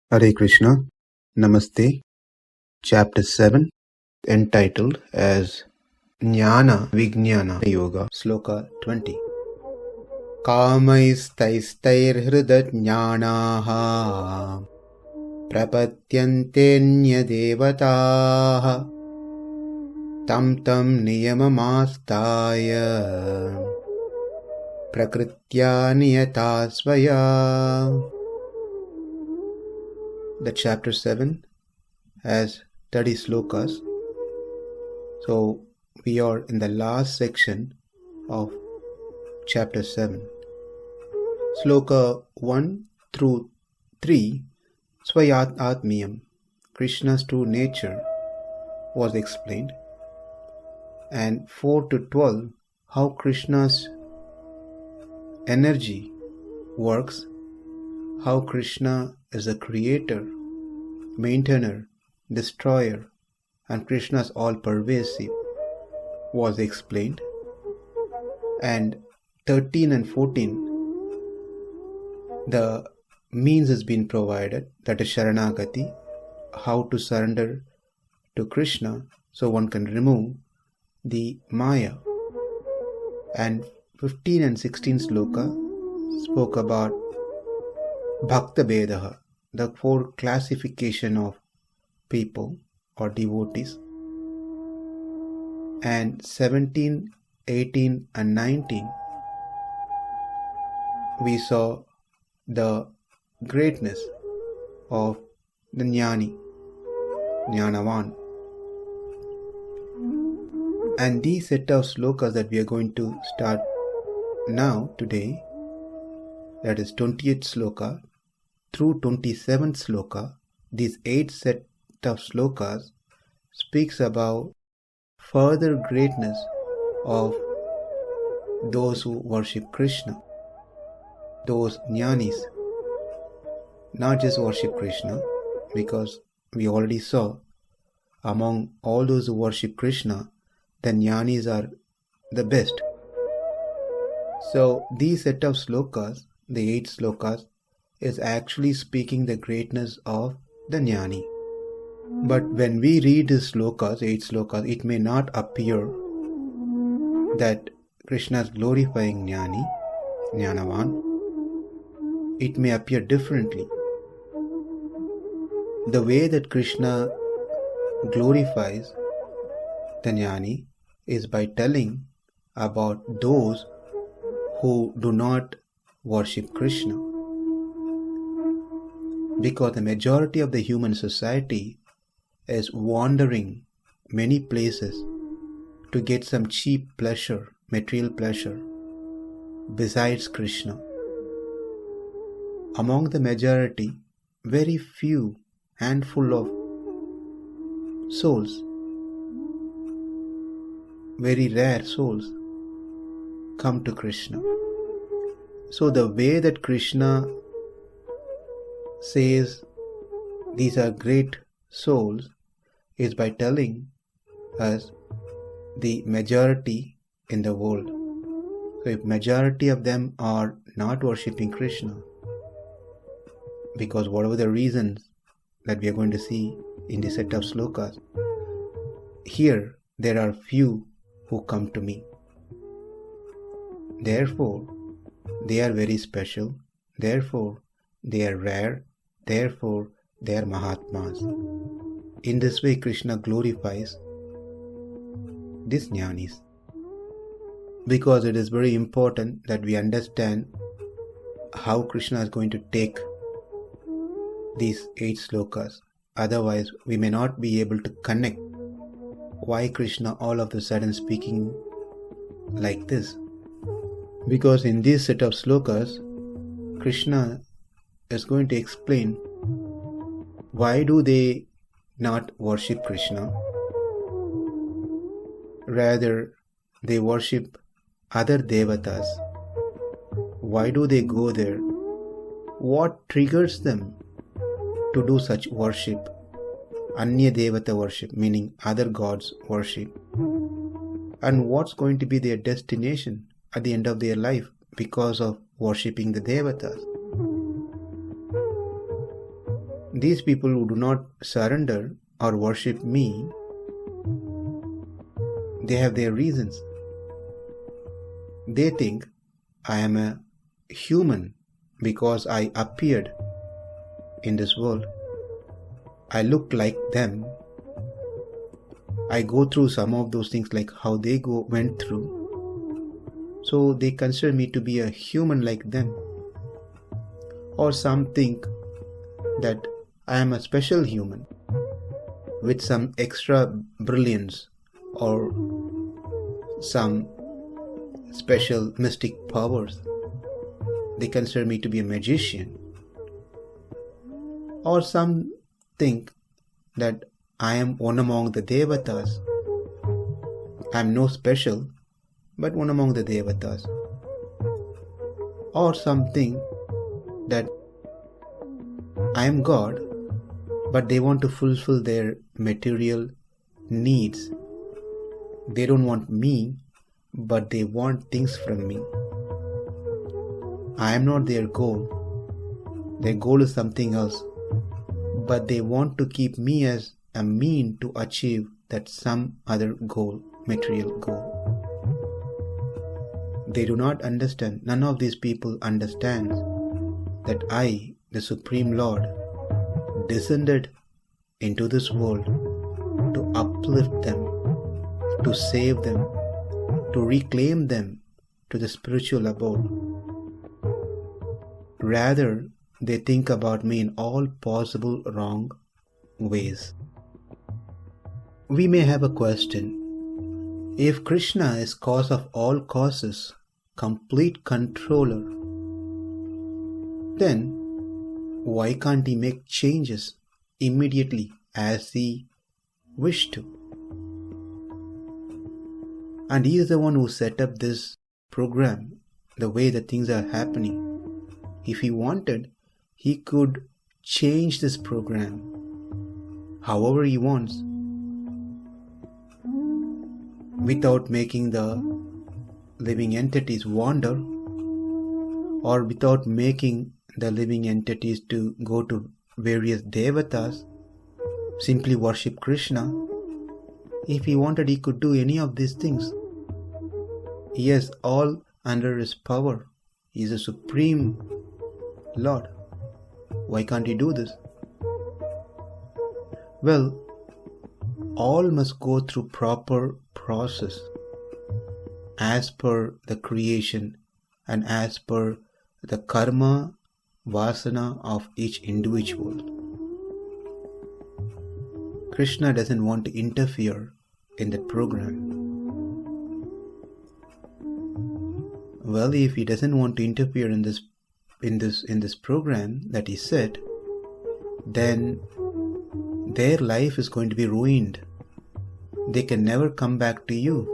Hare Krishna, Namaste, Chapter 7, entitled as nya-devatāḥ Yoga, Sloka 20. Kāmais tais tair hṛta-jñānāḥ prapadyante nya-devatāḥ tam niyamam āsthāya prakṛtyā niyatāḥ svayā. The chapter 7 has 30 slokas. So we are in the last section of chapter 7. Sloka 1 through 3, svayā, Krishna's true nature, was explained. And 4 to 12, how Krishna's energy works, how Krishna is the creator, maintainer, destroyer, and Krishna is all-pervasive, was explained. And 13 and 14, the means has been provided, that is sharanagati, how to surrender to Krishna so one can remove the maya. And 15 and 16 sloka spoke about bhakta bedaha, the 4 classification of people or devotees. And 17, 18 and 19, we saw the greatness of the jnanavan. And these set of slokas that we are going to start now, today, that is 20th sloka through 27th sloka, these 8 set of slokas speaks about further greatness of those who worship Krishna, those jnanis. Not just worship Krishna, because we already saw among all those who worship Krishna, the jnanis are the best. So these set of slokas, the 8 slokas, is actually speaking the greatness of the jnani. But when we read these slokas, 8 slokas, it may not appear that Krishna is glorifying jnanavan. It may appear differently. The way that Krishna glorifies the jnani is by telling about those who do not worship Krishna. Because the majority of the human society is wandering many places to get some cheap pleasure, material pleasure, besides Krishna. Among the majority, very few, handful of souls, very rare souls, come to Krishna. So the way that Krishna says these are great souls is by telling us the majority in the world. So if majority of them are not worshipping Krishna, because whatever the reasons that we are going to see in the set of slokas, here there are few who come to me. Therefore, they are very special. Therefore, they are rare. Therefore, they are Mahatmas. In this way, Krishna glorifies these jnanis. Because it is very important that we understand how Krishna is going to take these 8 slokas. Otherwise, we may not be able to connect why Krishna all of a sudden speaking like this. Because in this set of slokas, Krishna is going to explain why do they not worship Krishna. Rather, they worship other devatas. Why do they go there? What triggers them to do such worship? Nya-devatāḥ worship, meaning other gods worship. And what's going to be their destination at the end of their life because of worshipping the devatas? These people who do not surrender or worship me, they have their reasons. They think I am a human because I appeared in this world. I look like them. I go through some of those things like how they went through. So they consider me to be a human like them. Or some think that I am a special human with some extra brilliance or some special mystic powers. They consider me to be a magician. Or some think that I am one among the devatas. I am no special, but one among the devatas. Or some think that I am God, but they want to fulfill their material needs. They don't want me, but they want things from me. I am not their goal. Their goal is something else, but they want to keep me as a mean to achieve that some other goal, material goal. They do not understand, none of these people understands that I, the Supreme Lord, descended into this world to uplift them, to save them, to reclaim them to the spiritual abode. Rather, they think about me in all possible wrong ways. We may have a question. If Krishna is cause of all causes, complete controller, then why can't he make changes immediately as he wished to? And he is the one who set up this program, the way that things are happening. If he wanted, he could change this program however he wants, without making the living entities wander, or without making the living entities to go to various devatas, simply worship Krishna. If he wanted, he could do any of these things. He has all under his power. He is a supreme Lord. Why can't he do this? Well, all must go through proper process as per the creation and as per the karma vasana of each individual. Krishna doesn't want to interfere in that program. Well, if he doesn't want to interfere in this program that he set, then their life is going to be ruined. They can never come back to you.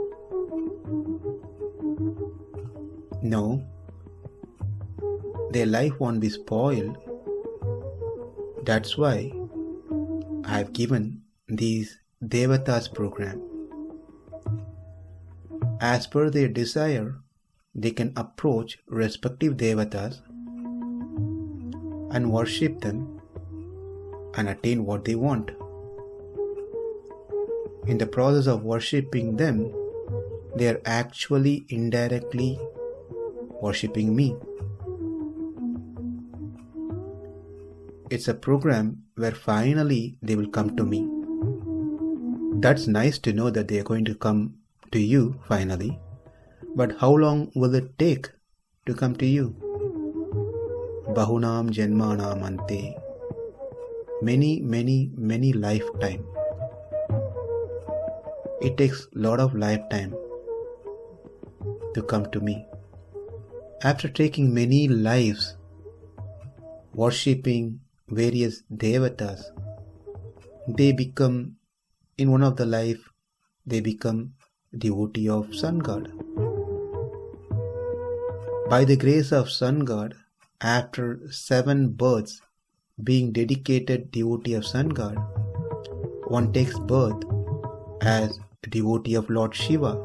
No, their life won't be spoiled. That's why I have given these devatas program. As per their desire, they can approach respective devatas and worship them and attain what they want. In the process of worshipping them, they are actually indirectly worshipping me. It's a program where finally they will come to me. That's nice to know that they are going to come to you finally. But how long will it take to come to you? Bahunam janmanam ante. Many lifetime. It takes a lot of lifetime to come to me. After taking many lives, worshipping various devatas, they become, in one of the life, they become devotee of Sun God. By the grace of Sun God, after 7 births being dedicated devotee of Sun God, one takes birth as a devotee of Lord Shiva.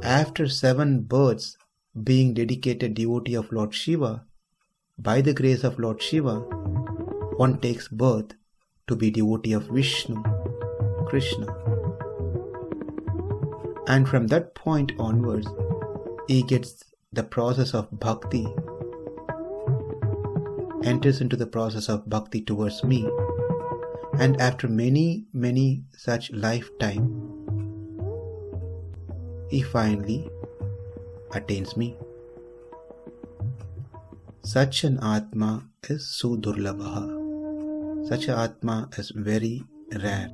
After 7 births being dedicated devotee of Lord Shiva, by the grace of Lord Shiva, one takes birth to be devotee of Vishnu, Krishna. And from that point onwards, he gets the process of bhakti, enters into the process of bhakti towards me, and after many such lifetime, he finally attains me. Such an Atma is sudurlabha. Such an Atma is very rare.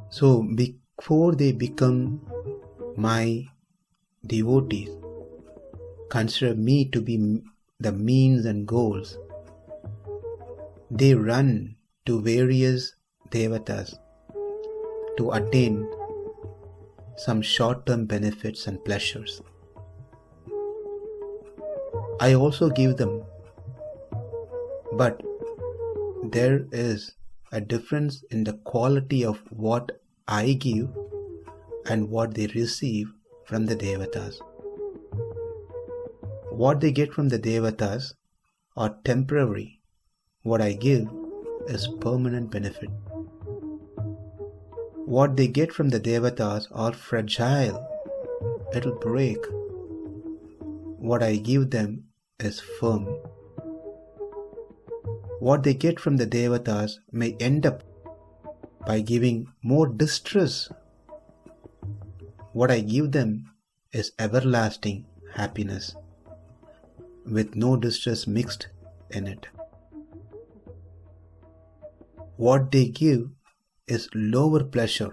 So before they become my devotees, consider me to be the means and goals. They run to various devatas to attain some short-term benefits and pleasures. I also give them, but there is a difference in the quality of what I give and what they receive from the devatas. What they get from the devatas are temporary. What I give is permanent benefit. What they get from the devatas are fragile. It'll break. What I give them is firm. What they get from the devatas may end up by giving more distress. What I give them is everlasting happiness, with no distress mixed in it. What they give is lower pleasure.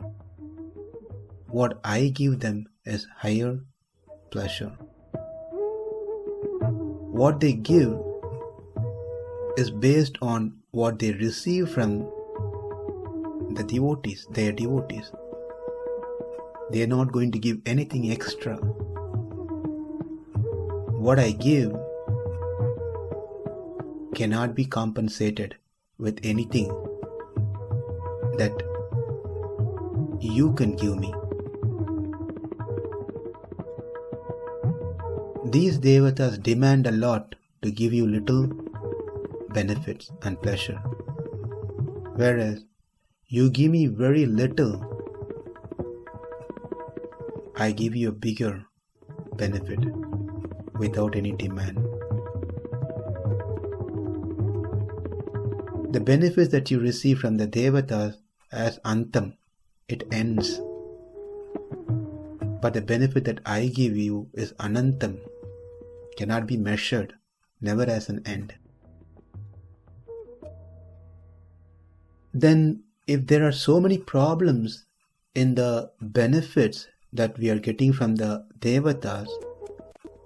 What I give them is higher pleasure. What they give is based on what they receive from the devotees, their devotees. They are not going to give anything extra. What I give cannot be compensated with anything that you can give me. These devatas demand a lot to give you little benefits and pleasure, whereas you give me very little, I give you a bigger benefit without any demand. The benefits that you receive from the devatas as antam, it ends. But the benefit that I give you is anantam, cannot be measured, never has an end. Then if there are so many problems in the benefits that we are getting from the devatas,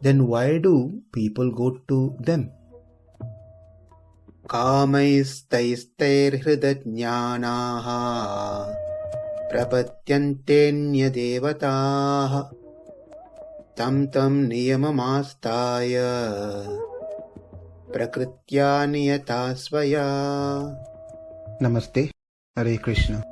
then why do people go to them? Kāmais, tais, tair, hṛta-jñānāḥ, prapadyante nya-devatāḥ, tam niyamam āsthāya, prakṛtyā niyatāḥ svayā. Namaste, Hare Krishna.